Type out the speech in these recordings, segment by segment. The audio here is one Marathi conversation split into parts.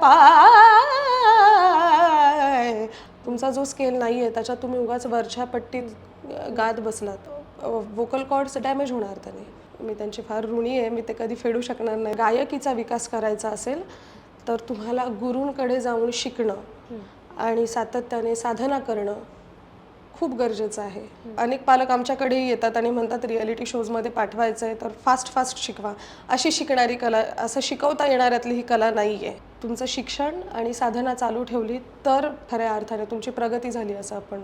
पाय. तुमचा जो स्केल नाही आहे त्याच्यात तुम्ही उगाच वरच्या पट्टीत गात बसलात, वोकल कॉर्ड्स डॅमेज होणार त्याने. मी त्यांची फार ऋणी आहे, मी ते कधी फेडू शकणार नाही. गायकीचा विकास करायचा असेल तर तुम्हाला गुरूंकडे जाऊन शिकणं आणि सातत्याने साधना करणं खूप गरजेचं आहे. अनेक पालक आमच्याकडे येतात आणि म्हणतात रियालिटी शोजमध्ये पाठवायचं आहे तर फास्ट शिकवा. अशी शिकणारी कला, असं शिकवता येणाऱ्यातली ही कला नाही आहे. तुमचं शिक्षण आणि साधना चालू ठेवली तर खऱ्या अर्थाने तुमची प्रगती झाली असं आपण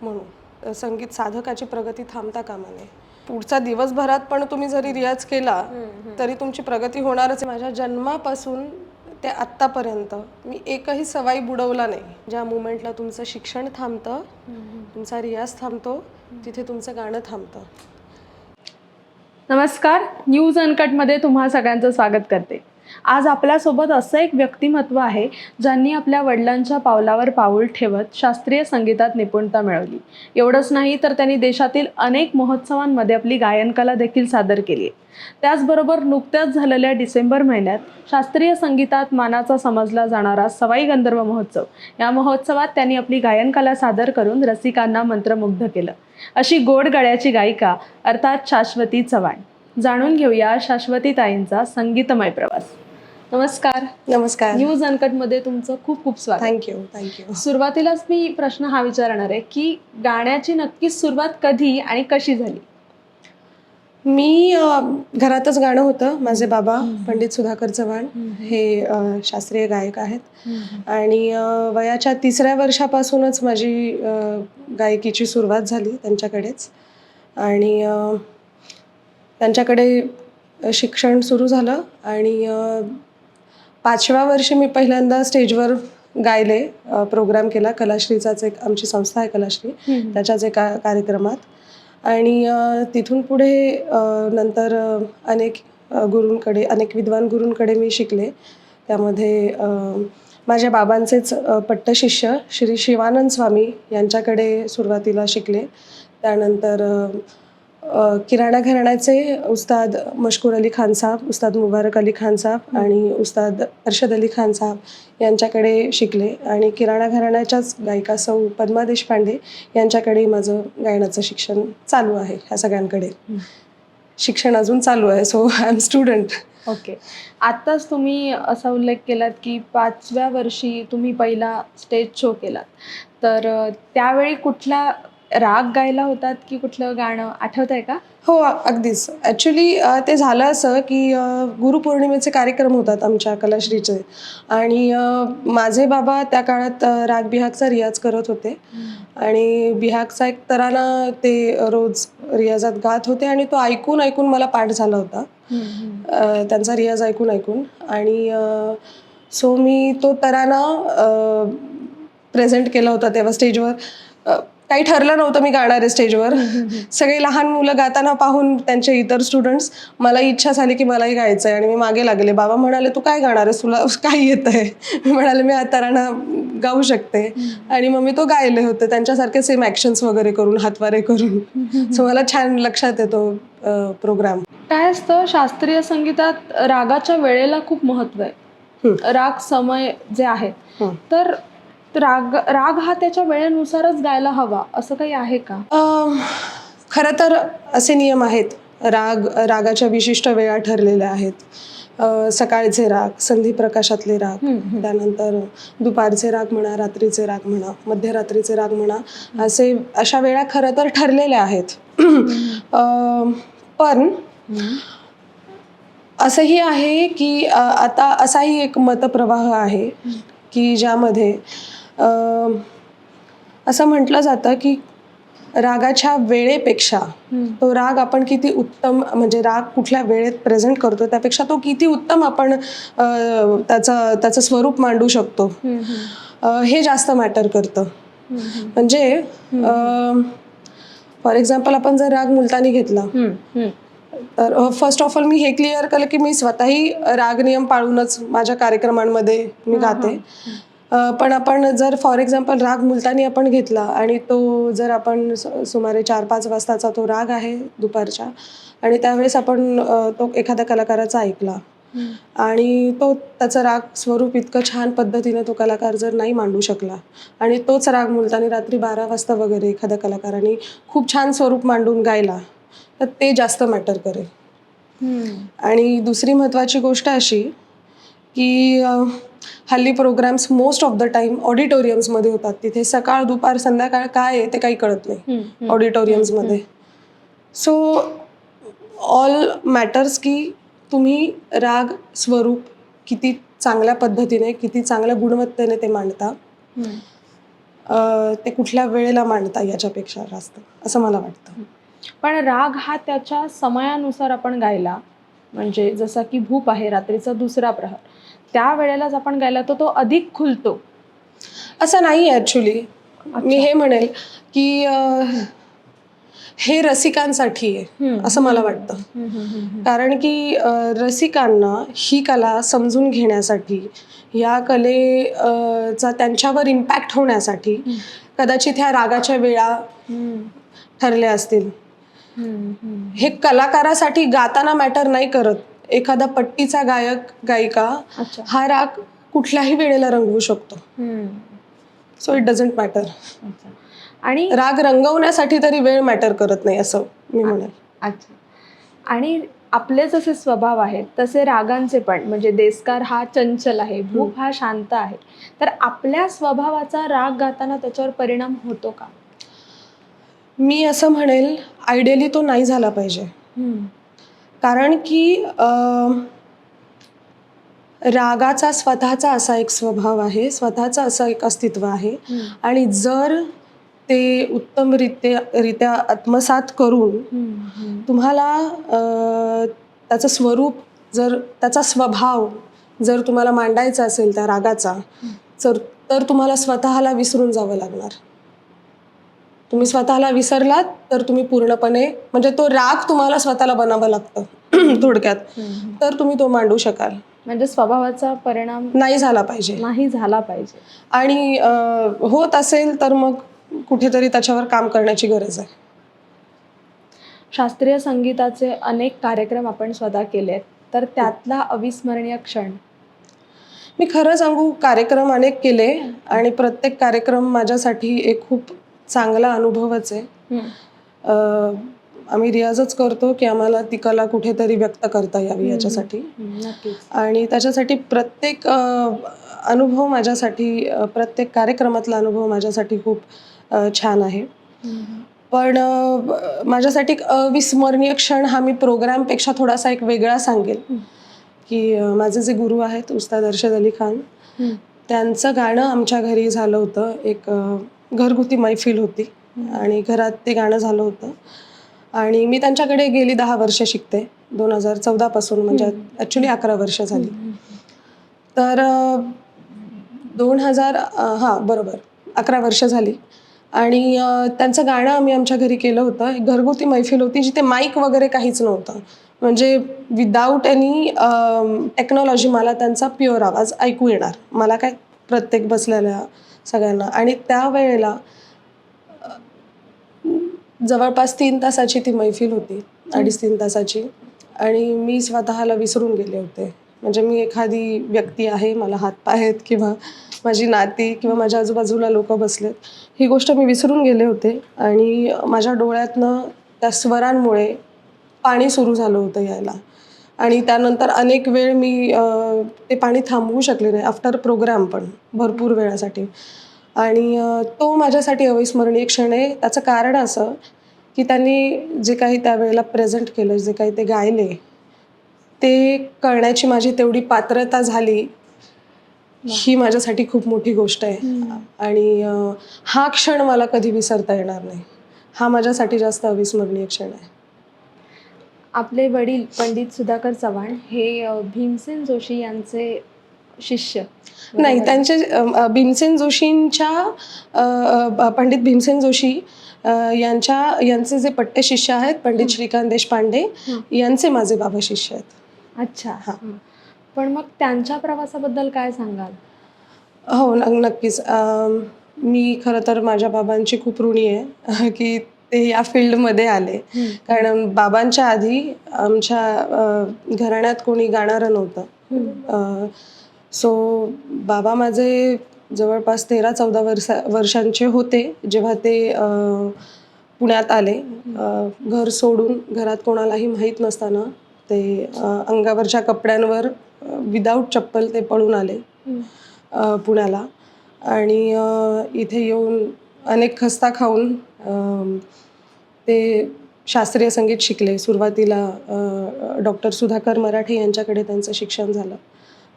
म्हणू. संगीत साधकाची प्रगती थांबता कामा नये. पुढचा दिवसभरात पण तुम्ही जरी रियाज केला तरी तुमची प्रगती होणारच आहे. माझ्या जन्मापासून ते आत्तापर्यंत मी एकही सवाई बुडवला नाही. ज्या मुमेंटला तुमचं शिक्षण थांबतं, तुमचा रियाज थांबतो, तिथे तुमचं गाणं थांबतं. नमस्कार, न्यूज अनकटमध्ये तुम्हा सगळ्यांचं स्वागत करते. आज आपल्यासोबत असं एक व्यक्तिमत्व आहे ज्यांनी आपल्या वडिलांच्या पावलावर पाऊल ठेवत शास्त्रीय संगीतात निपुणता मिळवली. एवढंच नाही तर त्यांनी देशातील अनेक महोत्सवांमध्ये आपली गायनकला देखील सादर केली आहे. त्याचबरोबर नुकत्याच झालेल्या डिसेंबर महिन्यात शास्त्रीय संगीतात मानाचा समजला जाणारा सवाई गंधर्व महोत्सव, या महोत्सवात त्यांनी आपली गायनकला सादर करून रसिकांना मंत्रमुग्ध केलं. अशी गोड गळ्याची गायिका अर्थात शाश्वती चव्हाण. जाणून घेऊया शाश्वती ताईंचा संगीतमय प्रवास. नमस्कार. नमस्कार. न्यूज अनकटमध्ये तुमचं खूप खूप स्वागत. थँक्यू. सुरुवातीलाच मी प्रश्न हा विचारणार आहे की गाण्याची नक्की सुरुवात कधी आणि कशी झाली? मी घरातच गाणं होतं. माझे बाबा पंडित सुधाकर चव्हाण हे शास्त्रीय गायक आहेत आणि वयाच्या 3ऱ्या वर्षापासूनच माझी गायकीची सुरुवात झाली त्यांच्याकडेच. आणि त्यांच्याकडे शिक्षण सुरू झालं आणि 5व्या वर्षी मी पहिल्यांदा स्टेजवर गायले. प्रोग्राम केला कलाश्रीचाच, एक आमची संस्था आहे कलाश्री, त्याच्याच एका कार्यक्रमात. आणि तिथून पुढे नंतर अनेक विद्वान गुरूंकडे मी शिकले. त्यामध्ये माझ्या बाबांचेच पट्टशिष्य श्री शिवानंद स्वामी यांच्याकडे सुरुवातीला शिकले. त्यानंतर किराणा घराण्याचे उस्ताद मशकूर अली खान साहब, उस्ताद मुबारक अली खान साहब आणि उस्ताद अरशद अली खान साहब यांच्याकडे शिकले. आणि किराणा घराण्याच्याच गायिका सौ पद्मा देशपांडे यांच्याकडे माझं गायनाचं शिक्षण चालू आहे. ह्या सगळ्यांकडे शिक्षण अजून चालू आहे. So I am student. Okay. आत्ताच तुम्ही असा उल्लेख केलात की 5व्या वर्षी तुम्ही पहिला स्टेज शो केलात, तर त्यावेळी कुठला राग गायला होतात की कुठलं गाणं आठवत आहे का? हो, अगदीच. ॲक्च्युली ते झालं असं की गुरुपौर्णिमेचे कार्यक्रम होतात आमच्या कलाश्रीचे आणि माझे बाबा त्या काळात राग बिहागचा रियाज करत होते आणि बिहागचा एक तराना ते रोज रियाजात गात होते आणि तो ऐकून मला पाठ झाला होता, त्यांचा रियाज ऐकून. आणि सो मी तो तराना प्रेझेंट केला होता तेव्हा स्टेजवर. काही ठरलं नव्हतं मी गाणार आहे स्टेजवर. सगळे लहान मुलं गाताना पाहून त्यांचे इतर स्टुडंट्स, मला इच्छा झाली की मलाही गायचं आहे आणि मी मागे लागले. बाबा म्हणाले तू काय गाणार आहेस, तुला काय येत आहे? मी म्हणाले मी हा तराना गाऊ शकते. आणि मग मी तो गायले होते त्यांच्यासारखे सेम ॲक्शन्स वगैरे करून, हातवारे करून. सो मला छान लक्षात येतो प्रोग्राम. काय असतं, शास्त्रीय संगीतात रागाच्या वेळेला खूप महत्व आहे. राग समय जे आहेत, तर राग हा त्याच्या वेळेनुसारच गायला हवा असं काही आहे का? खरं तर असे नियम आहेत. रागाच्या विशिष्ट वेळा ठरलेल्या आहेत. सकाळचे राग, संधी प्रकाशातले राग, त्यानंतर दुपारचे राग म्हणा, रात्रीचे राग म्हणा, मध्यरात्रीचे राग म्हणा, अशा वेळा खरं तर ठरलेल्या आहेत. पण असंही आहे की आता असाही एक मतप्रवाह आहे की ज्यामध्ये असं म्हटलं जातं की रागाच्या वेळेपेक्षा तो राग आपण किती उत्तम, म्हणजे राग कुठल्या वेळेत प्रेझेंट करतो त्यापेक्षा तो किती उत्तम आपण त्याचं स्वरूप मांडू शकतो हे जास्त मॅटर करतं. म्हणजे फॉर एक्झाम्पल आपण जर राग मुलतानी घेतला तर फर्स्ट ऑफ ऑल मी हे क्लिअर केलं की मी स्वतःही राग नियम पाळूनच माझ्या कार्यक्रमांमध्ये मी गाते. पण आपण जर फॉर एक्झाम्पल राग मुलतानी आपण घेतला आणि तो जर आपण सुमारे 4-5 वाजताचा तो राग आहे दुपारच्या, आणि त्यावेळेस आपण तो एखाद्या कलाकाराचा ऐकला आणि त्याचं राग स्वरूप इतकं छान पद्धतीने तो कलाकार जर नाही मांडू शकला आणि तोच राग मुलतानी रात्री 12 वाजता वगैरे एखाद्या कलाकाराने खूप छान स्वरूप मांडून गायला तर ते जास्त मॅटर करेल. आणि दुसरी महत्त्वाची गोष्ट अशी की हल्ली programs most of the time ऑडिटोरियम्समध्ये होतात. तिथे सकाळ दुपार संध्याकाळ काय आहे ते काही कळत नाही ऑडिटोरियम्समध्ये. सो ऑल मॅटर्स की तुम्ही राग स्वरूप किती चांगल्या पद्धतीने किती चांगल्या गुणवत्तेने ते मांडता, ते कुठल्या वेळेला मांडता याच्यापेक्षा जास्त असं मला वाटतं. पण राग हा त्याच्या समयानुसार आपण गायला, म्हणजे जसा की भूप आहे रात्रीचा दुसरा प्रहर, त्या वेळेलाच आपण गायला तर तो अधिक खुलतो असं नाही आहे ॲक्च्युली. मी हे म्हणेल की हे रसिकांसाठी आहे असं मला वाटतं. कारण की रसिकांना ही कला समजून घेण्यासाठी या कलेचा त्यांच्यावर इम्पॅक्ट होण्यासाठी कदाचित ह्या रागाच्या वेळा ठरल्या असतील. हे कलाकारासाठी गाताना मॅटर नाही करत. एखादा पट्टीचा गायक गायिका हा राग कुठल्याही वेळेला रंगवू शकतो. So it doesn't matter. आणि राग रंगवण्यासाठी तरी वेळ मॅटर करत नाही असं मी म्हणेल. अच्छा. आणि आपले जसे स्वभाव आहेत तसे रागांचे पण, म्हणजे देस्कार हा चंचल आहे, भूप हा शांत आहे, तर आपल्या स्वभावाचा राग गाताना त्याच्यावर परिणाम होतो का? मी असं म्हणेल आयडियली तो नाही झाला पाहिजे. कारण की रागाचा स्वतःचा असा एक स्वभाव आहे, स्वतःचं असं एक अस्तित्व आहे आणि जर ते उत्तमरित्या आत्मसात करून तुम्हाला त्याचं स्वरूप जर त्याचा स्वभाव जर तुम्हाला मांडायचा असेल त्या रागाचा तर तुम्हाला स्वतःला विसरून जावं लागणार. तुम्ही स्वतःला विसरलात तर तुम्ही पूर्णपणे म्हणजे तो राग तुम्हाला स्वतःला बनावं लागतं थोडक्यात, तर तुम्ही तो मांडू शकाल. म्हणजे स्वभावाचा परिणाम नाही झाला पाहिजे. आणि होत असेल तर मग कुठेतरी त्याच्यावर काम करण्याची गरज आहे. शास्त्रीय संगीताचे अनेक कार्यक्रम आपण स्वतः केलेत, तर त्यातला अविस्मरणीय क्षण? मी खरं सांगू कार्यक्रम अनेक केले आणि प्रत्येक कार्यक्रम माझ्यासाठी एक खूप चांगला अनुभवच आहे. आम्ही रियाजच करतो की आम्हाला ती कला कुठेतरी व्यक्त करता यावी याच्यासाठी. आणि त्याच्यासाठी प्रत्येक अनुभव माझ्यासाठी प्रत्येक कार्यक्रमातला अनुभव माझ्यासाठी खूप छान आहे. पण माझ्यासाठी एक अविस्मरणीय क्षण हा मी प्रोग्रामपेक्षा थोडासा एक वेगळा सांगेल की माझे जे गुरु आहेत उस्ताद अरशद अली खान, त्यांचं गाणं आमच्या घरी झालं होतं. एक घरगुती मैफिल होती आणि घरात ते गाणं झालं होतं आणि मी त्यांच्याकडे गेली 10 वर्ष शिकते. 2014 पासून म्हणजे ॲक्च्युली 11 वर्ष झाली. तर 11 वर्ष झाली आणि त्यांचं गाणं आम्ही आमच्या घरी केलं होतं. एक घरगुती मैफिल होती जिथे माईक वगैरे काहीच नव्हतं, म्हणजे विदाऊट एनी टेक्नॉलॉजी मला त्यांचा प्युअर आवाज ऐकू येणार. मला काय प्रत्येक बसलेल्या सगळ्यांना. आणि त्यावेळेला जवळपास 3 तासाची ती मैफिल होती, 2.5-3 तासाची. आणि मी स्वतःला विसरून गेले होते. म्हणजे मी एखादी व्यक्ती आहे, मला हातपाय आहेत किंवा माझी नाती किंवा माझ्या आजूबाजूला लोक बसलेत, ही गोष्ट मी विसरून गेले होते. आणि माझ्या डोळ्यातनं त्या स्वरांमुळे पाणी सुरू झालं होतं यायला. आणि त्यानंतर अनेक वेळ मी ते पाणी थांबवू शकले नाही आफ्टर प्रोग्राम पण भरपूर वेळासाठी. आणि तो माझ्यासाठी अविस्मरणीय क्षण आहे. त्याचं कारण असं की त्यांनी जे काही त्यावेळेला प्रेझेंट केलं, जे काही ते गायले, ते कळण्याची माझी तेवढी पात्रता झाली, ही माझ्यासाठी खूप मोठी गोष्ट आहे. आणि हा क्षण मला कधी विसरता येणार नाही. हा माझ्यासाठी जास्त अविस्मरणीय क्षण आहे. आपले वडील पंडित सुधाकर चव्हाण हे भीमसेन जोशी यांचे शिष्य नाही, त्यांचे भीमसेन जोशींच्या पंडित भीमसेन जोशी यांचे जे पट्टे शिष्य आहेत पंडित श्रीकांत देशपांडे यांचे माझे बाबा शिष्य आहेत. अच्छा. पण मग त्यांच्या प्रवासाबद्दल काय सांगाल? हो, नक्कीच. मी खरं तर माझ्या बाबांची खूप ऋणी आहे की ते या फील्डमध्ये आले. कारण बाबांच्या आधी आमच्या घराण्यात कोणी गाणारं नव्हतं. सो बाबा माझे जवळपास 13-14 वर्षांचे होते जेव्हा ते पुण्यात आले. घर सोडून, घरात कोणालाही माहीत नसताना ते अंगावरच्या कपड्यांवर विदाऊट चप्पल ते पळून आले पुण्याला. आणि इथे येऊन अनेक खस्ता खाऊन ते शास्त्रीय संगीत शिकले. सुरुवातीला डॉक्टर सुधाकर मराठे यांच्याकडे त्यांचं शिक्षण झालं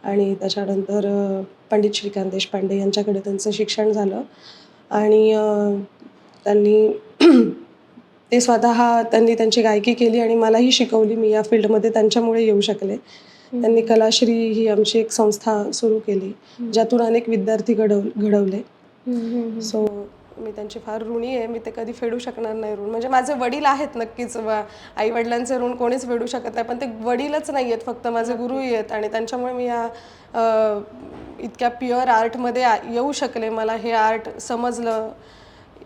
आणि त्याच्यानंतर पंडित श्रीकांत देशपांडे यांच्याकडे त्यांचं शिक्षण झालं. आणि त्यांनी ते स्वतः त्यांनी त्यांची गायकी केली आणि मलाही शिकवली. मी या फील्डमध्ये त्यांच्यामुळे येऊ शकले. त्यांनी कलाश्री ही आमची एक संस्था सुरू केली ज्यातून अनेक विद्यार्थी घडवले. सो मी त्यांची फार ऋणी आहे. मी ते कधी फेडू शकणार नाही ऋण. म्हणजे माझे वडील आहेत नक्कीच, आई वडिलांचे ऋण कोणीच फेडू शकत नाही, पण ते वडीलच नाही आहेत, फक्त माझे गुरुही आहेत. आणि त्यांच्यामुळे मी या इतक्या प्युअर आर्टमध्ये येऊ शकले. मला हे आर्ट समजलं,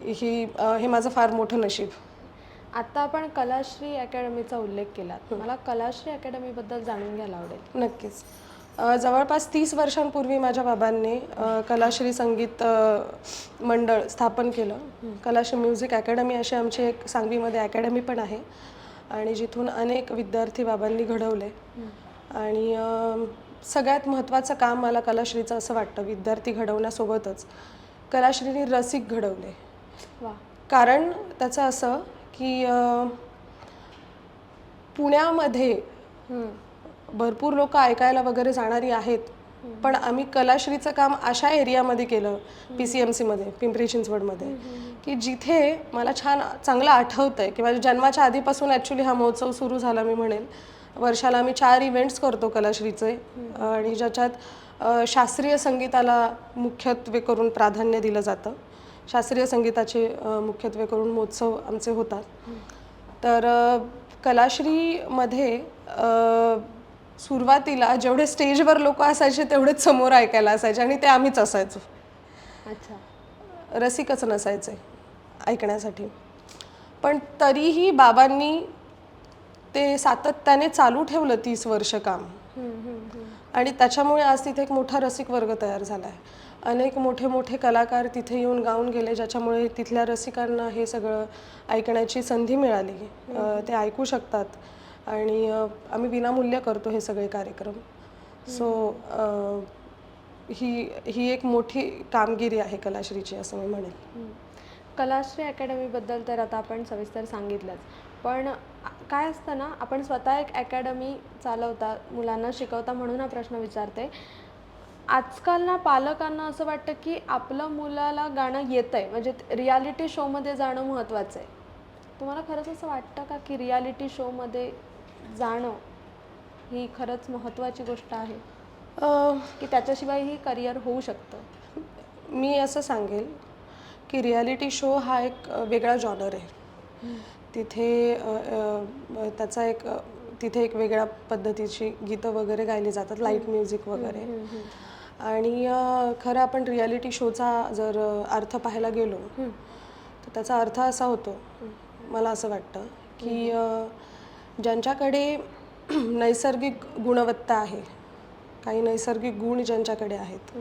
हे माझं फार मोठं नशीब. आता आपण कलाश्री अकॅडमीचा उल्लेख केला, मला कलाश्री अकॅडमीबद्दल जाणून घ्यायला आवडेल. नक्कीच. जवळपास 30 वर्षांपूर्वी माझ्या बाबांनी कलाश्री संगीत मंडळ स्थापन केलं. कलाश्री म्युझिक अकॅडमी अशी आमची एक सांगवीमध्ये अकॅडमी पण आहे आणि जिथून अनेक विद्यार्थी बाबांनी घडवले. आणि सगळ्यात महत्त्वाचं काम मला कलाश्रीचं असं वाटतं, विद्यार्थी घडवण्यासोबतच कलाश्रीनी रसिक घडवले. वा. कारण त्याचं असं की पुण्यामध्ये भरपूर लोक ऐकायला वगैरे जाणारी आहेत, पण आम्ही कलाश्रीचं काम अशा एरियामध्ये केलं, PCMCमध्ये, पिंपरी चिंचवडमध्ये, की जिथे मला चांगलं आठवतंय की माझ्या जन्माच्या आधीपासून ॲक्च्युली हा महोत्सव सुरू झाला. मी म्हणेल वर्षाला आम्ही 4 इव्हेंट्स करतो कलाश्रीचे आणि ज्याच्यात शास्त्रीय संगीताला मुख्यत्वे करून प्राधान्य दिलं जातं. शास्त्रीय संगीताचे मुख्यत्वे करून महोत्सव आमचे होतात. तर कलाश्रीमध्ये सुरुवातीला जेवढे स्टेजवर लोक असायचे तेवढेच समोर ऐकायला असायचे आणि ते आम्हीच असायचो. अच्छा. रसिकच नसायचे ऐकण्यासाठी. पण तरीही बाबांनी ते सातत्याने चालू ठेवलं 30 वर्ष काम. आणि त्याच्यामुळे आज तिथे एक मोठा रसिक वर्ग तयार झाला आहे. अनेक मोठे मोठे कलाकार तिथे येऊन गाऊन गेले, ज्याच्यामुळे तिथल्या रसिकांना हे सगळं ऐकण्याची संधी मिळाली. ते ऐकू शकतात आणि आम्ही विनामूल्य करतो हे सगळे कार्यक्रम. सो ही एक मोठी कामगिरी आहे कलाश्रीची असं मी म्हणेन. कलाश्री अकॅडमीबद्दल तर आता आपण सविस्तर सांगितलंच, पण काय असतं ना, आपण स्वतः एक अकॅडमी चालवता, मुलांना शिकवता, म्हणून हा प्रश्न विचारते. आजकाल ना पालकांना असं वाटतं की आपलं मुलाला गाणं येतंय म्हणजे रियालिटी शोमध्ये जाणं महत्त्वाचं आहे. तुम्हाला खरंच असं वाटतं का की रियालिटी शोमध्ये जाणं ही खरंच महत्त्वाची गोष्ट आहे, की त्याच्याशिवायही करिअर होऊ शकतं? मी असं सांगेल की रियालिटी शो हा एक वेगळा जॉनर आहे. तिथे तिथे एक वेगळ्या पद्धतीची गीतं वगैरे गायली जातात, लाईट म्युझिक वगैरे. आणि खरं आपण रियालिटी शोचा जर अर्थ पाहायला गेलो तर त्याचा अर्थ असा होतो, मला असं वाटतं की ज्यांच्याकडे नैसर्गिक गुणवत्ता आहे, काही नैसर्गिक गुण ज्यांच्याकडे आहेत,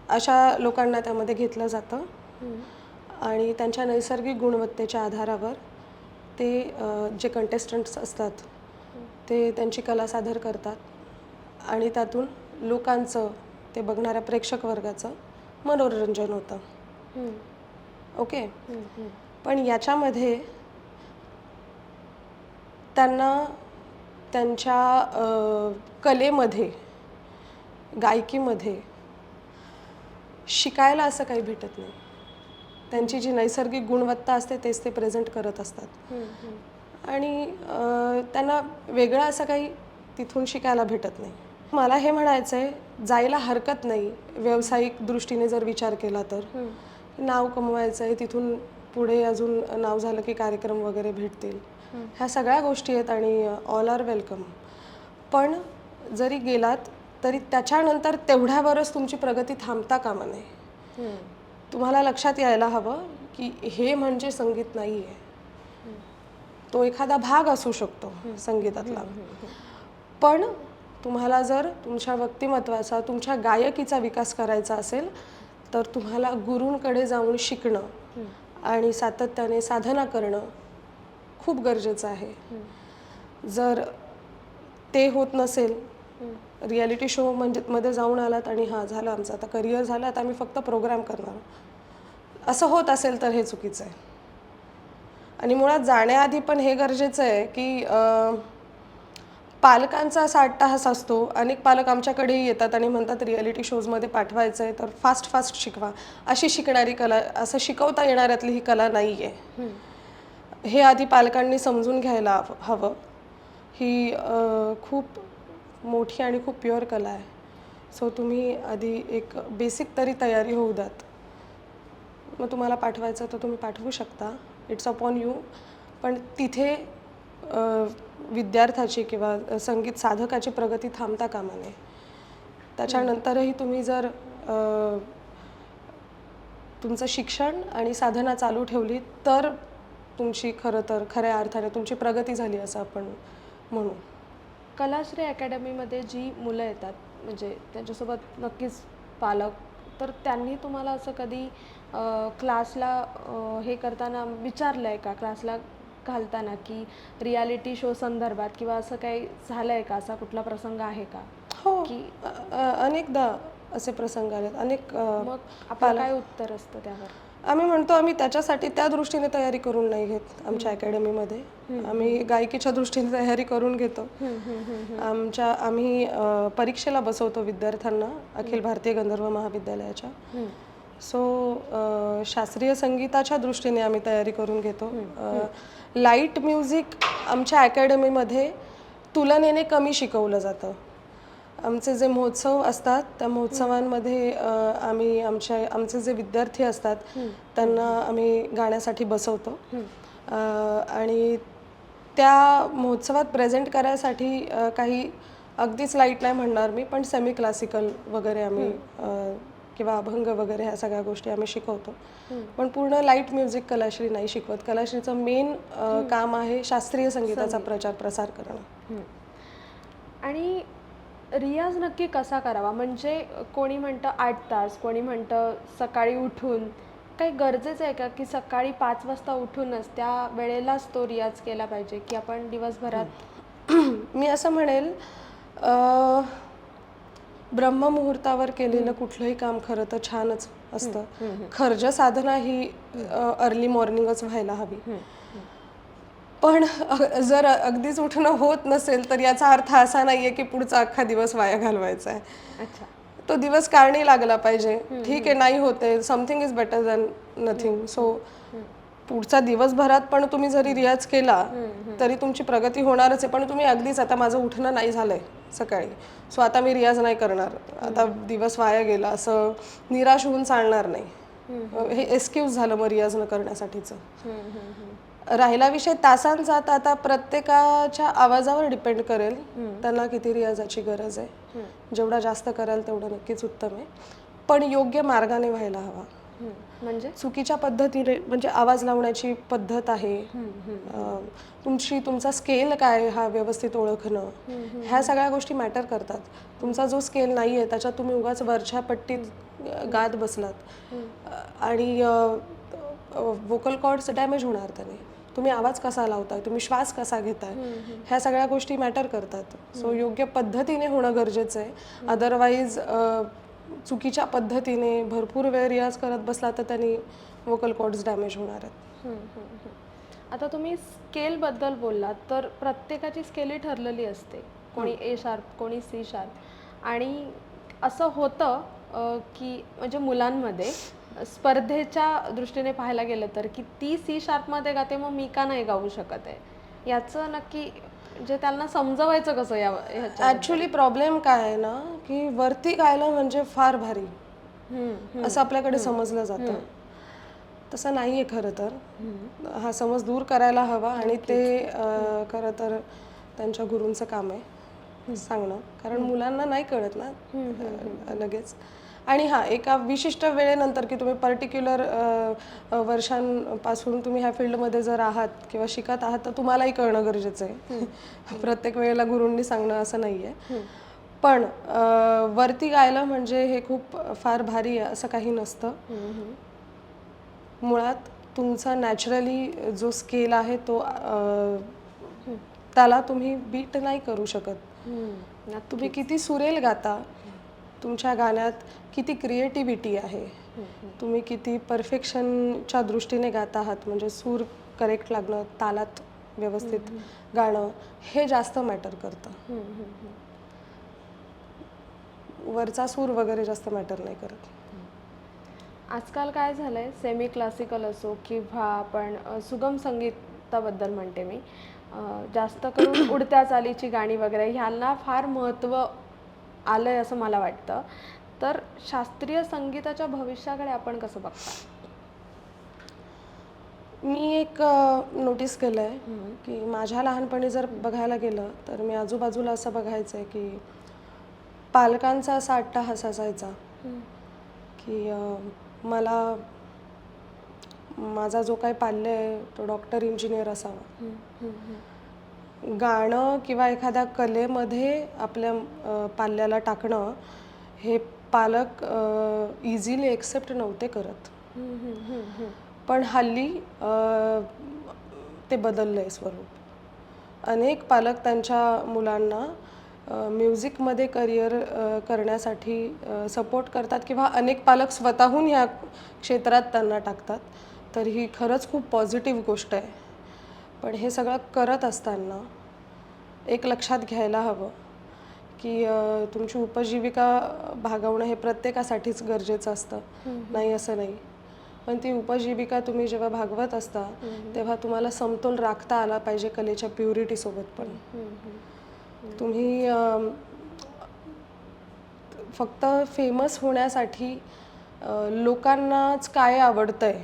अशा लोकांना त्यामध्ये घेतलं जातं आणि त्यांच्या नैसर्गिक गुणवत्तेच्या आधारावर ते जे कंटेस्टंट्स असतात ते त्यांची कला सादर करतात आणि त्यातून लोकांचं, ते बघणाऱ्या प्रेक्षक वर्गाचं मनोरंजन होतं. ओके. पण याच्यामध्ये त्यांना त्यांच्या कलेमध्ये, गायकीमध्ये शिकायला असं काही भेटत नाही. त्यांची जी नैसर्गिक गुणवत्ता असते तेच ते प्रेझेंट करत असतात आणि त्यांना वेगळं असं काही तिथून शिकायला भेटत नाही. मला हे म्हणायचं आहे, जायला हरकत नाही व्यावसायिक दृष्टीने जर विचार केला तर. नाव कमवायचं आहे, तिथून पुढे अजून नाव झालं की कार्यक्रम वगैरे भेटतील, ह्या सगळ्या गोष्टी आहेत आणि ऑल आर वेलकम. पण जरी गेलात तरी त्याच्यानंतर तेवढ्यावरच तुमची प्रगती थांबता कामा नये. तुम्हाला लक्षात यायला हवं की हे म्हणजे संगीत नाही आहे. तो एखादा भाग असू शकतो संगीतातला. पण तुम्हाला जर तुमच्या व्यक्तिमत्वाचा, तुमच्या गायकीचा विकास करायचा असेल तर तुम्हाला गुरूंकडे जाऊन शिकणं आणि सातत्याने साधना करणं खूप गरजेचं आहे. जर ते होत नसेल, रियालिटी शो मध्ये जाऊन आलात आणि हां झालं आमचं आता करिअर झालं, आता आम्ही फक्त प्रोग्राम करणार, असं होत असेल तर हे चुकीचं आहे. आणि मुळात जाण्याआधी पण हे गरजेचं आहे की पालकांचा असा अट्टाहास असतो. अनेक पालक आमच्याकडेही येतात आणि म्हणतात रियालिटी शोजमध्ये पाठवायचं आहे तर फास्ट फास्ट शिकवा. अशी शिकणारी कला, असं शिकवता येणाऱ्यातली ही कला नाही आहे. हे आधी पालकांनी समजून घ्यायला हवं. ही खूप मोठी आणि खूप प्युअर कला आहे. सो तुम्ही आधी एक बेसिक तरी तयारी होऊ द्यात. मग तुम्हाला पाठवायचं तर तुम्ही पाठवू शकता, इट्स अपॉन यू. पण तिथे विद्यार्थ्याची किंवा संगीत साधकाची प्रगती थांबता कामा नये. त्याच्यानंतरही तुम्ही जर तुमचं शिक्षण आणि साधना चालू ठेवली तर तुमची खऱ्या अर्थाने तुमची प्रगती झाली असं आपण म्हणू. कलाश्री अकॅडमीमध्ये जी मुलं येतात म्हणजे त्यांच्यासोबत नक्कीच पालक, तर त्यांनी तुम्हाला असं कधी क्लासला हे करताना विचारलं आहे का, क्लासला घालताना की रियालिटी शो संदर्भात किंवा असं काही झालं आहे का, असा कुठला प्रसंग आहे का? हो, की अनेकदा असे प्रसंग आलेत. मग आपलं काय उत्तर असतं त्यावर? आम्ही म्हणतो आम्ही त्याच्यासाठी त्या दृष्टीने तयारी करून नाही घेत आमच्या अकॅडमीमध्ये. आम्ही गायकीच्या दृष्टीने तयारी करून घेतो. आम्ही परीक्षेला बसवतो विद्यार्थ्यांना अखिल भारतीय गंधर्व महाविद्यालयाच्या. सो शास्त्रीय संगीताच्या दृष्टीने आम्ही तयारी करून घेतो. लाईट म्युझिक आमच्या अकॅडमीमध्ये तुलनेने कमी शिकवलं जातं. आमचे जे महोत्सव असतात त्या महोत्सवांमध्ये आमचे जे विद्यार्थी असतात त्यांना आम्ही गाण्यासाठी बसवतो. आणि त्या महोत्सवात प्रेझेंट करायसाठी काही अगदीच लाईट नाही म्हणणार मी, पण सेमी क्लासिकल वगैरे आम्ही किंवा अभंग वगैरे ह्या सगळ्या गोष्टी आम्ही शिकवतो. पण पूर्ण लाईट म्युझिक कलाश्री नाही शिकवत. कलाश्रीचं मेन काम आहे शास्त्रीय संगीताचा प्रचार प्रसार करणं. आणि रियाज नक्की कसा करावा? म्हणजे कोणी म्हणतं 8 तास, कोणी म्हणतं सकाळी उठून. काही गरजेचं आहे का की सकाळी 5 वाजता उठूनच त्या वेळेलाच तो रियाज केला पाहिजे, की आपण दिवसभरात? मी असं म्हणेल ब्रह्ममुहूर्तावर केलेलं कुठलंही काम खरं तर छानच असतं. खर्ज साधना ही अर्ली मॉर्निंगच व्हायला हवी. पण जर अगदीच उठणं होत नसेल तर याचा अर्थ असा नाहीये की पुढचा अख्खा दिवस वाया घालवायचा आहे. अच्छा, तो दिवस कारणी लागला पाहिजे. ठीक आहे, नाही होते, something is better than nothing. So पुढचा दिवसभरात पण तुम्ही जरी रियाज केला तरी तुमची प्रगती होणारच आहे. पण तुम्ही अगदीच आता माझं उठणं नाही झालंय सकाळी, सो आता मी रियाज नाही करणार, आता दिवस वाया गेला, असं निराश होऊन चालणार नाही. हे एक्सक्यूज झालं मग रियाज न करण्यासाठीचं. राहिला विषय तासांचा, तर आता प्रत्येकाच्या आवाजावर डिपेंड करेल त्यांना किती रियाजाची गरज आहे. जेवढा जास्त कराल तेवढं नक्कीच उत्तम आहे, पण योग्य मार्गाने व्हायला हवा. म्हणजे चुकीच्या पद्धतीने, म्हणजे आवाज लावण्याची पद्धत आहे, तुमचा स्केल काय हा व्यवस्थित ओळखणं, ह्या सगळ्या गोष्टी मॅटर करतात. तुमचा जो स्केल नाही आहे त्याच्यात तुम्ही उगाच वरच्या पट्टीत गात बसलात आणि वोकल कॉर्ड्स डॅमेज होणार त्याने. तुम्ही आवाज कसा लावताय, तुम्ही श्वास कसा घेताय, ह्या सगळ्या गोष्टी मॅटर करतात. सो योग्य पद्धतीने होणं गरजेचं आहे. अदरवाईज चुकीच्या पद्धतीने भरपूर वेळ रियाज करत बसला तर त्यांनी वोकल कॉर्ड्स डॅमेज होणार आहेत. आता तुम्ही स्केलबद्दल बोललात, तर प्रत्येकाची स्केल ठरलेली असते. कोणी ए शार्प, कोणी सी शार्प. आणि असं होतं की म्हणजे मुलांमध्ये स्पर्धेच्या दृष्टीने पाहायला गेलं तर की ती सी शार्पमध्ये गाते, मग मी का नाही गाऊ शकत आहे, याचं नक्की म्हणजे त्यांना समजवायचं कसं? ॲक्च्युली प्रॉब्लेम काय आहे ना, की वरती गायलं म्हणजे फार भारी असं आपल्याकडे समजलं जातं. तसं नाही आहे खरं तर. हा समज दूर करायला हवा आणि ते खरं तर त्यांच्या गुरूंचं काम आहे सांगणं, कारण मुलांना नाही कळत ना लगेच. आणि हां, एका विशिष्ट वेळेनंतर की तुम्ही पर्टिक्युलर वर्षांपासून तुम्ही ह्या फील्डमध्ये जर आहात किंवा शिकत आहात तर तुम्हालाही कळणं गरजेचं आहे. प्रत्येक वेळेला गुरूंनी सांगणं असं नाही आहे. पण वरती गायलं म्हणजे हे खूप फार भारी आहे असं काही नसतं. मुळात तुमचा नॅचरली जो स्केल आहे तो त्याला तुम्ही बीट नाही करू शकत. तुम्ही किती सुरेल गाता, तुमच्या गाण्यात किती क्रिएटिव्हिटी आहे, तुम्ही किती परफेक्शनच्या दृष्टीने गात आहात, म्हणजे सूर करेक्ट लागणं, तालात व्यवस्थित गाणं, हे जास्त मॅटर करतं. वरचा सूर वगैरे जास्त मॅटर नाही करत. आजकाल काय झालंय, सेमी क्लासिकल असो किंवा आपण सुगम संगीताबद्दल म्हणते मी, जास्त करून उडत्या चालीची गाणी वगैरे ह्यांना फार महत्त्व आलंय असं मला वाटतं. तर शास्त्रीय संगीताच्या भविष्याकडे आपण कसं बघता? मी एक नोटीस केलं आहे की माझ्या लहानपणी जर बघायला गेलं तर मी आजूबाजूला असं बघायचं आहे की पालकांचा असा अट्टाहास असायचा की मला माझा जो काही पाल्य आहे तो डॉक्टर इंजिनियर असावा. गाणं किंवा एखाद्या कलेमध्ये आपल्या पाल्याला टाकणं हे पालक इझिली एक्सेप्ट नव्हते करत. पण हल्ली ते बदललं आहे स्वरूप. अनेक पालक त्यांच्या मुलांना म्युझिकमध्ये करिअर करण्यासाठी सपोर्ट करतात किंवा अनेक पालक स्वतःहून ह्या क्षेत्रात त्यांना टाकतात. तर ही खरंच खूप पॉझिटिव्ह गोष्ट आहे. पण हे सगळं करत असताना एक लक्षात घ्यायला हवं की तुमची उपजीविका भागवणं हे प्रत्येकासाठीच गरजेचं असतं, नाही असं नाही. पण ती उपजीविका तुम्ही जेव्हा भागवत असता तेव्हा तुम्हाला समतोल राखता आला पाहिजे कलेच्या प्युरिटीसोबत पण. तुम्ही फक्त फेमस होण्यासाठी लोकांनाच काय आवडतंय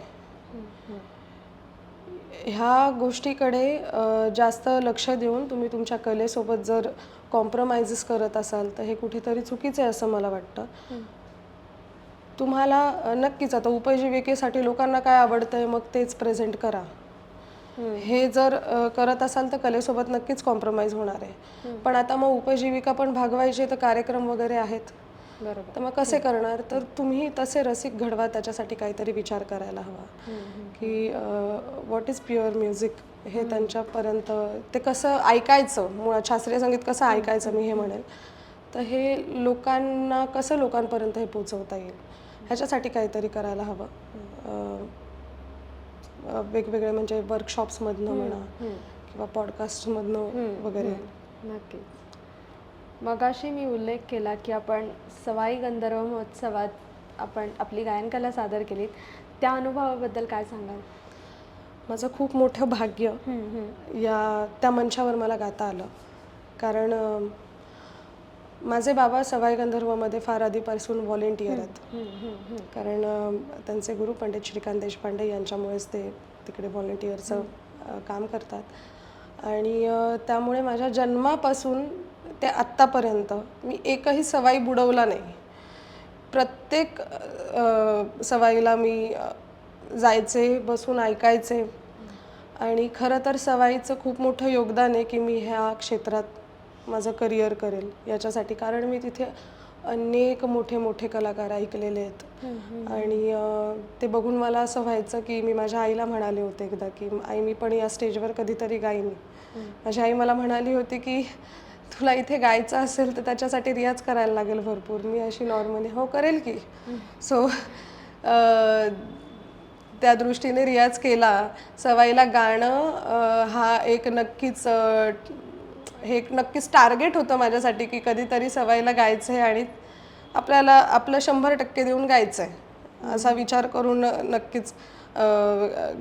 ह्या गोष्टीकडे जास्त लक्ष देऊन तुम्ही तुमच्या कलेसोबत जर कॉम्प्रोमाइजेस करत असाल तर हे कुठेतरी चुकीचं आहे असं मला वाटतं. तुम्हाला नक्कीच आता उपजीविकेसाठी लोकांना काय आवडतंय मग तेच प्रेझेंट करा. हे जर करत असाल तर कलेसोबत नक्कीच कॉम्प्रोमाइज होणार आहे. पण आता मग उपजीविका पण भागवायची तर कार्यक्रम वगैरे आहेत, बरोबर. तर मग कसे करणार? तर तुम्ही तसे रसिक घडवा, त्याच्यासाठी काहीतरी विचार करायला हवा की व्हॉट इज प्युअर म्युझिक हे त्यांच्यापर्यंत ते कसं ऐकायचं, मुळात शास्त्रीय संगीत कसं ऐकायचं मी हे म्हणेल. तर हे लोकांना कसं लोकांपर्यंत हे पोचवता येईल ह्याच्यासाठी काहीतरी करायला हवं. वेगवेगळे म्हणजे वर्कशॉप्समधनं म्हणा किंवा पॉडकास्टमधनं वगैरे. नक्कीच. मगाशी मी उल्लेख केला की आपण सवाई गंधर्व महोत्सवात आपण आपली गायनकला सादर केलीत, त्या अनुभवाबद्दल काय सांगाल? माझं खूप मोठं भाग्य त्या मंचावर मला गाता आलं. कारण माझे बाबा सवाई गंधर्वमध्ये फार आधीपासून व्हॉलेंटियर आहेत. कारण त्यांचे गुरु पंडित श्रीकांत देशपांडे यांच्यामुळेच ते तिकडे व्हॉलेंटियरचं काम करतात. आणि त्यामुळे माझ्या जन्मापासून ते आत्तापर्यंत मी एकही सवाई बुडवला नाही. प्रत्येक सवाईला मी जायचे, बसून ऐकायचे. आणि खरं तर सवाईचं खूप मोठं योगदान आहे की मी ह्या क्षेत्रात माझं करिअर करेल याच्यासाठी. कारण मी तिथे अनेक मोठे मोठे कलाकार ऐकलेले आहेत. आणि ते बघून मला असं व्हायचं की मी माझ्या आईला म्हणाले होते एकदा की आई मी पण या स्टेजवर कधीतरी गाईन. माझी आई मला म्हणाली होती की तुला इथे गायचं असेल तर त्याच्यासाठी रियाज करायला लागेल भरपूर. मी अशी नॉर्मली हो करेल की. सो त्या दृष्टीने रियाज केला. सवाईला गाणं हा एक नक्कीच हे एक नक्कीच टार्गेट होतं माझ्यासाठी की कधीतरी सवाईला गायचं आहे आणि आपल्याला आपलं 100% देऊन गायचं आहे असा विचार करून नक्कीच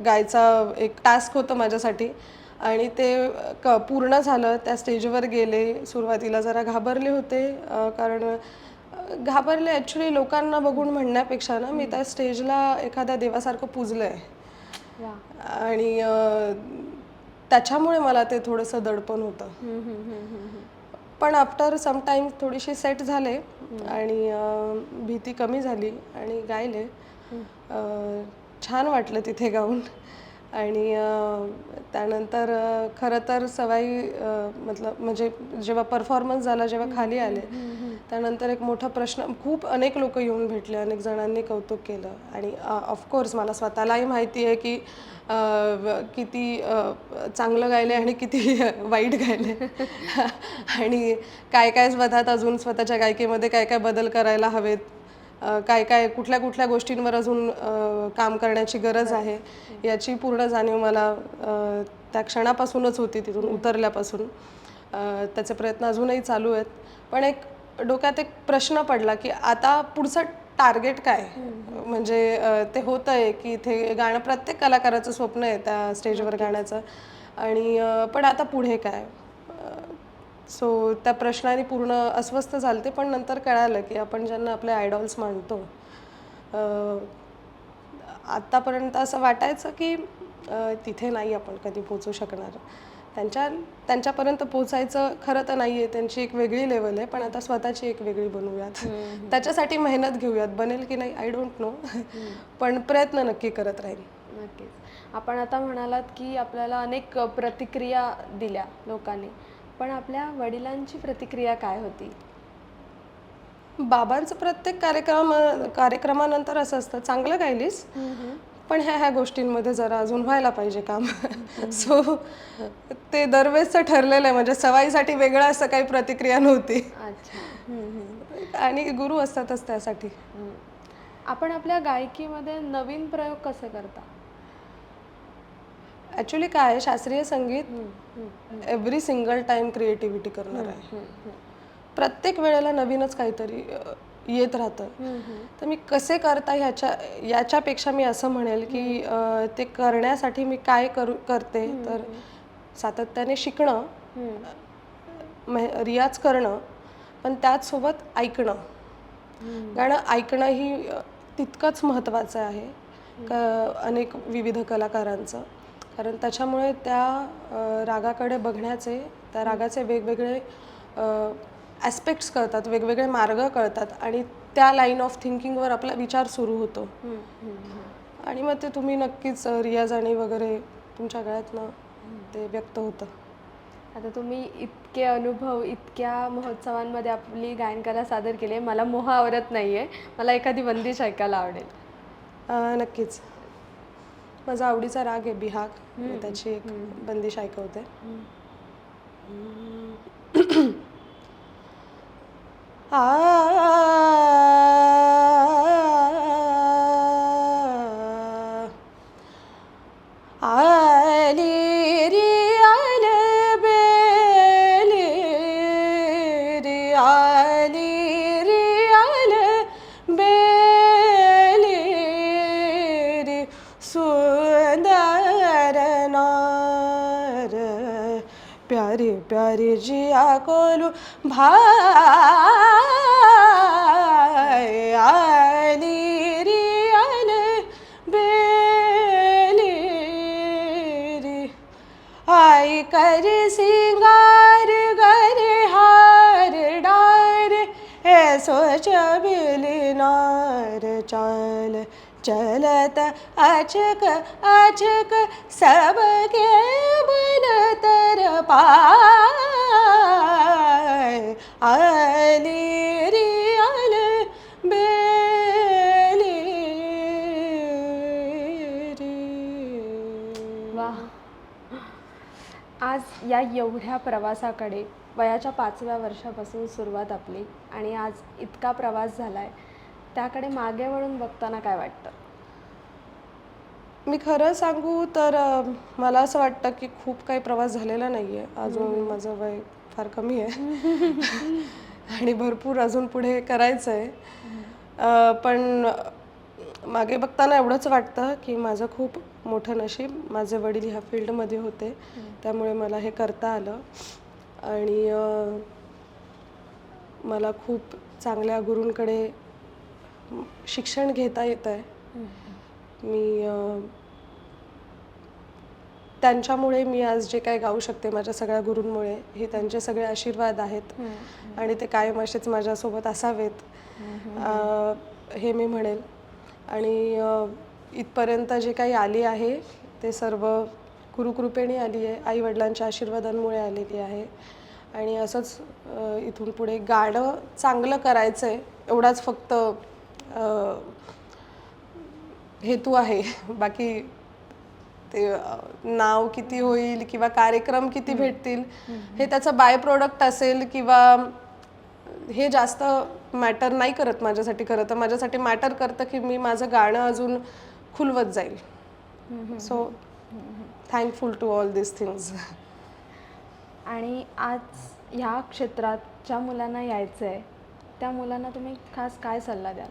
गायचा एक टास्क होतं माझ्यासाठी. आणि ते पूर्ण झालं. त्या स्टेजवर गेले. सुरुवातीला जरा घाबरले होते, कारण घाबरले ॲक्च्युली लोकांना बघून म्हणण्यापेक्षा ना मी त्या स्टेजला एखाद्या देवासारखं पूजलं आहे. आणि त्याच्यामुळे मला ते थोडंसं दडपण होतं. पण आफ्टर सम टाइम थोडीशी सेट झाले आणि भीती कमी झाली आणि गायले. छान वाटलं तिथे गाऊन. आणि त्यानंतर खरं तर सवाई म्हणजे जेव्हा परफॉर्मन्स झाला, जेव्हा खाली आले, त्यानंतर एक मोठा प्रश्न, खूप अनेक लोक येऊन भेटले, अनेक जणांनी कौतुक केलं. आणि ऑफकोर्स मला स्वतःलाही माहिती आहे की किती चांगलं गायले आणि किती वाईट गायले. आणि काय काय स्वतःच्या गायकीमध्ये काय काय बदल करायला हवेत, काय काय कुठल्या गोष्टींवर अजून काम करण्याची गरज आहे, याची पूर्ण जाणीव मला त्या क्षणापासूनच होती, तिथून उतरल्यापासून. त्याचे प्रयत्न अजूनही चालू आहेत. पण एक डोक्यात एक प्रश्न पडला की आता पुढचं टार्गेट काय. म्हणजे ते होतं आहे की इथे गाणं प्रत्येक कलाकाराचं स्वप्न आहे त्या स्टेजवर गाण्याचं. आणि पण आता पुढे काय. सो त्या प्रश्नाने पूर्ण अस्वस्थ झालते. पण नंतर कळालं की आपण ज्यांना आपले आयडॉल्स मानतो, आत्तापर्यंत असं वाटायचं की तिथे नाही आपण कधी पोचू शकणार, त्यांच्यापर्यंत पोचायचं खरं तर नाही आहे, त्यांची एक वेगळी लेवल आहे, पण आता स्वतःची एक वेगळी बनवूयात. त्याच्यासाठी मेहनत घेऊयात. बनेल की नाही आय डोंट नो, पण प्रयत्न नक्की करत राहील. नक्कीच. आपण आता म्हणालात की आपल्याला अनेक प्रतिक्रिया दिल्या लोकांनी, पण आपल्या वडिलांची प्रतिक्रिया काय होती? बाबांचं प्रत्येक कार्यक्रमानंतर असं असतं, चांगलं गायलीस, पण ह्या गोष्टींमध्ये जरा अजून व्हायला पाहिजे काम. सो ते दरवेळेसचं ठरलेलं आहे. म्हणजे सवाईसाठी वेगळं असं काही प्रतिक्रिया नव्हती. अच्छा. आणि गुरु असतातच त्यासाठी. आपण आपल्या गायकीमध्ये नवीन प्रयोग कसे करता? ॲक्च्युली काय आहे, शास्त्रीय संगीत एव्हरी सिंगल टाइम क्रिएटिव्हिटी करणार आहे. प्रत्येक वेळेला नवीनच काहीतरी येत राहतं. तर मी कसे करता याच्यापेक्षा मी असं म्हणेल की ते करण्यासाठी मी काय करते तर सातत्याने शिकणं, रियाज करणं, पण त्याचसोबत ऐकणं. गाणं ऐकणं ही तितकंच महत्त्वाचं आहे अनेक विविध कलाकारांचं. कारण त्याच्यामुळे त्या रागाकडे बघण्याचे, त्या रागाचे वेगवेगळे ॲस्पेक्ट्स कळतात, वेगवेगळे मार्ग कळतात, आणि त्या लाईन ऑफ थिंकिंगवर आपला विचार सुरू होतो. आणि मग ते तुम्ही नक्कीच रियाजाने वगैरे तुमच्या गळ्यातनं ते व्यक्त होतं. आता तुम्ही इतके अनुभव इतक्या महोत्सवांमध्ये आपली गायनकला सादर केली आहे, मला मोह आवरत नाही आहे. मला एखादी बंदिश ऐकायला आवडेल. नक्कीच. माझा आवडीचा राग आहे बिहाग. मी त्याची एक बंदिश ऐकवते. आली रे आल बेली रे, आली रे आल बेली रे, सुंदर नार प्यारे प्यारे जिया कोलू भाई, आली रे आल बेली रे, आई कर सिंगार गरे हार डार, ऐसो चबली नार चाल चलत अचक अचक सबके मन तर पाय, आली रे आल बेली रे. वाह! आज या एवढ्या प्रवासाकडे वयाच्या 5व्या वर्षापासून सुरुवात आपली, आणि आज इतका प्रवास झालाय, त्याकडे मागे वळून बघताना काय वाटतं? मी खरं सांगू तर मला असं वाटतं की खूप काही प्रवास झालेला नाही आहे अजून. माझं वय फार कमी आहे आणि भरपूर अजून पुढे करायचं आहे. पण मागे बघताना एवढंच वाटतं की माझं खूप मोठं नशीब, माझे वडील ह्या फील्डमध्ये होते, त्यामुळे मला हे करता आलं. आणि मला खूप चांगल्या गुरूंकडे शिक्षण घेता येतं आहे. मी त्यांच्यामुळे मी आज जे काही गाऊ शकते, माझ्या सगळ्या गुरूंमुळे, हे त्यांचे सगळे आशीर्वाद आहेत आणि ते कायम असेच माझ्यासोबत असावेत हे मी म्हणेल. आणि इथपर्यंत जे काही आली आहे ते सर्व गुरुकृपेने आली आहे, आईवडिलांच्या आशीर्वादांमुळे आलेली आहे. आणि असंच इथून पुढे गाणं चांगलं करायचं आहे एवढाच फक्त हेतू आहे. बाकी ते नाव किती होईल किंवा कार्यक्रम किती भेटतील हे त्याचं बाय प्रोडक्ट असेल किंवा हे जास्त मॅटर नाही करत माझ्यासाठी. खरं तर माझ्यासाठी मॅटर करतं की मी माझं गाणं अजून खुलवत जाईल. So thankful to all this things. आणि आज ह्या क्षेत्रात ज्या मुलांना यायचं आहे त्या मुलांना तुम्ही खास काय सल्ला द्याल?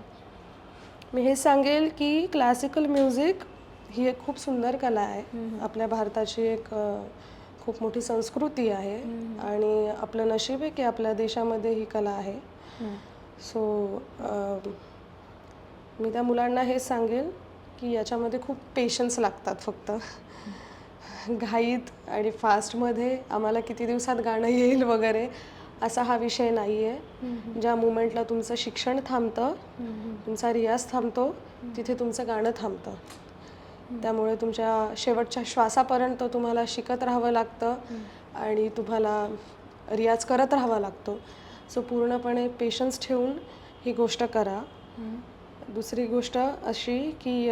मी हे सांगेल की क्लासिकल म्युझिक ही एक खूप सुंदर कला आहे. आपल्या भारताची एक खूप मोठी संस्कृती आहे आणि आपलं नशीब आहे की आपल्या देशामध्ये ही कला आहे. सो मी त्या मुलांना हे सांगेल की याच्यामध्ये खूप पेशन्स लागतात. फक्त घाईत आणि फास्टमध्ये आम्हाला किती दिवसात गाणं येईल वगैरे असा हा विषय नाही आहे. ज्या मुमेंटला तुमचं शिक्षण थांबतं, तुमचा रियाज थांबतो, तिथे तुमचं गाणं थांबतं. त्यामुळे तुमच्या शेवटच्या श्वासापर्यंत तुम्हाला शिकत राहावं लागतं आणि तुम्हाला रियाज करत राहावा लागतो. सो पूर्णपणे पेशन्स ठेवून ही गोष्ट करा. दुसरी गोष्ट अशी की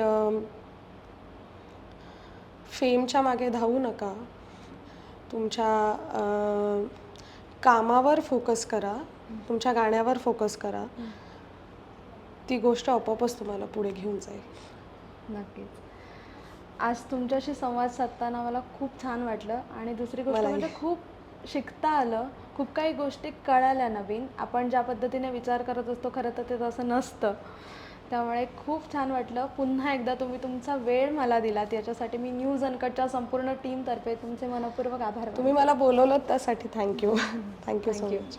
फेमच्या मागे धावू नका. तुमच्या कामावर फोकस करा, तुमच्या गाण्यावर फोकस करा. ती गोष्ट आपोआपच तुम्हाला पुढे घेऊन जाईल. नक्कीच. आज तुमच्याशी संवाद साधताना मला खूप छान वाटलं आणि दुसरी गोष्ट म्हणजे खूप शिकता आलं. खूप काही गोष्टी कळाल्या नवीन. आपण ज्या पद्धतीने विचार करत असतो खरं तर ते तसं नसतं. त्यामुळे खूप छान वाटलं. पुन्हा एकदा तुम्ही तुमचा वेळ मला दिलात याच्यासाठी मी न्यूज अनकटच्या संपूर्ण टीमतर्फे तुमचे मनपूर्वक आभार. तुम्ही मला बोलवलं त्यासाठी थँक्यू. Thank you so much.